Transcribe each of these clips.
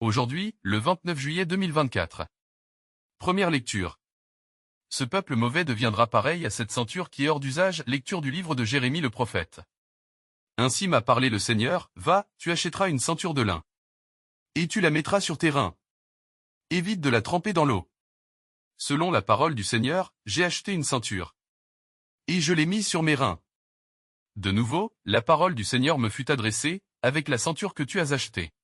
Aujourd'hui, le 29 juillet 2024. Première lecture. Ce peuple mauvais deviendra pareil à cette ceinture qui est hors d'usage. Lecture du livre de Jérémie le prophète. Ainsi m'a parlé le Seigneur, va, tu achèteras une ceinture de lin. Et tu la mettras sur tes reins. Évite de la tremper dans l'eau. Selon la parole du Seigneur, j'ai acheté une ceinture. Et je l'ai mise sur mes reins. De nouveau, la parole du Seigneur me fut adressée, avec la ceinture que tu as achetée.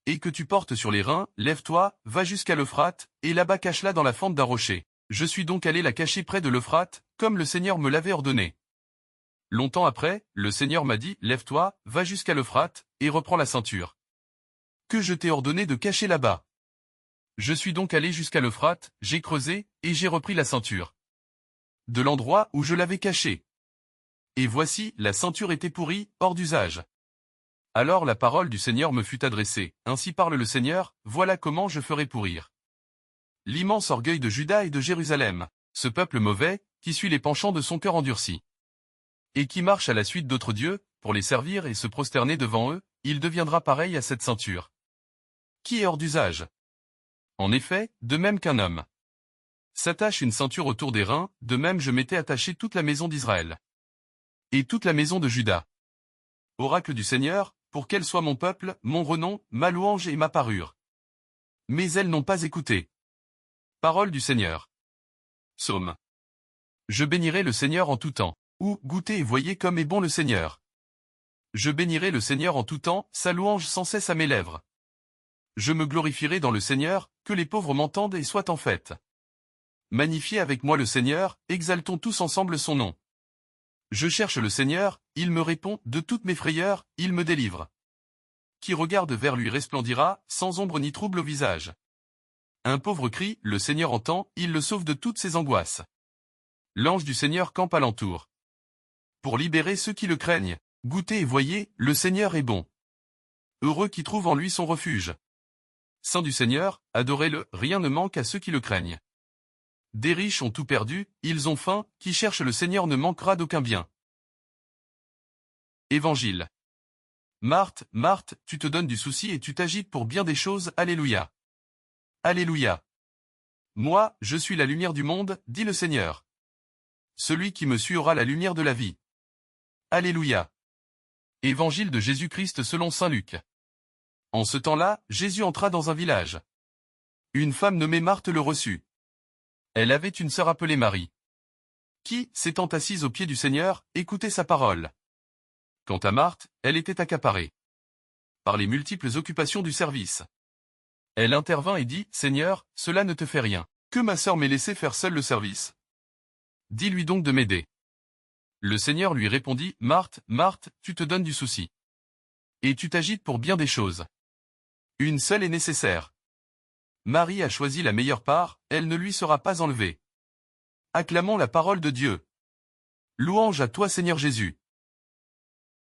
Et que tu portes sur les reins, lève-toi, va jusqu'à l'Euphrate, et là-bas cache-la dans la fente d'un rocher. Je suis donc allé la cacher près de l'Euphrate, comme le Seigneur me l'avait ordonné. Longtemps après, le Seigneur m'a dit, lève-toi, va jusqu'à l'Euphrate, et reprends la ceinture. Que je t'ai ordonné de cacher là-bas. Je suis donc allé jusqu'à l'Euphrate, j'ai creusé, et j'ai repris la ceinture. De l'endroit où je l'avais cachée. Et voici, la ceinture était pourrie, hors d'usage. Alors la parole du Seigneur me fut adressée, ainsi parle le Seigneur, voilà comment je ferai pourrir l'immense orgueil de Juda et de Jérusalem, ce peuple mauvais, qui suit les penchants de son cœur endurci. Et qui marche à la suite d'autres dieux, pour les servir et se prosterner devant eux, il deviendra pareil à cette ceinture. Qui est hors d'usage. En effet, de même qu'un homme s'attache une ceinture autour des reins, de même je m'étais attaché toute la maison d'Israël. Et toute la maison de Juda. Oracle du Seigneur, pour qu'elle soit mon peuple, mon renom, ma louange et ma parure. Mais elles n'ont pas écouté. Parole du Seigneur. Psaume. Je bénirai le Seigneur en tout temps. Ou, goûtez et voyez comme est bon le Seigneur. Je bénirai le Seigneur en tout temps, sa louange sans cesse à mes lèvres. Je me glorifierai dans le Seigneur, que les pauvres m'entendent et soient en fête. Magnifiez avec moi le Seigneur, exaltons tous ensemble son nom. Je cherche le Seigneur, il me répond, de toutes mes frayeurs, il me délivre. Qui regarde vers lui resplendira, sans ombre ni trouble au visage. Un pauvre crie, le Seigneur entend, il le sauve de toutes ses angoisses. L'ange du Seigneur campe alentour. Pour libérer ceux qui le craignent, goûtez et voyez, le Seigneur est bon. Heureux qui trouvent en lui son refuge. Saint du Seigneur, adorez-le, rien ne manque à ceux qui le craignent. Des riches ont tout perdu, ils ont faim, qui cherche le Seigneur ne manquera d'aucun bien. Évangile. Marthe, Marthe, tu te donnes du souci et tu t'agites pour bien des choses, alléluia. Alléluia. Moi, je suis la lumière du monde, dit le Seigneur. Celui qui me suit aura la lumière de la vie. Alléluia. Évangile de Jésus-Christ selon saint Luc. En ce temps-là, Jésus entra dans un village. Une femme nommée Marthe le reçut. Elle avait une sœur appelée Marie, qui, s'étant assise aux pieds du Seigneur, écoutait sa parole. Quant à Marthe, elle était accaparée par les multiples occupations du service. Elle intervint et dit, Seigneur, cela ne te fait rien, que ma sœur m'ait laissé faire seule le service. Dis-lui donc de m'aider. Le Seigneur lui répondit, Marthe, Marthe, tu te donnes du souci. Et tu t'agites pour bien des choses. Une seule est nécessaire. Marie a choisi la meilleure part, elle ne lui sera pas enlevée. Acclamons la parole de Dieu. Louange à toi Seigneur Jésus.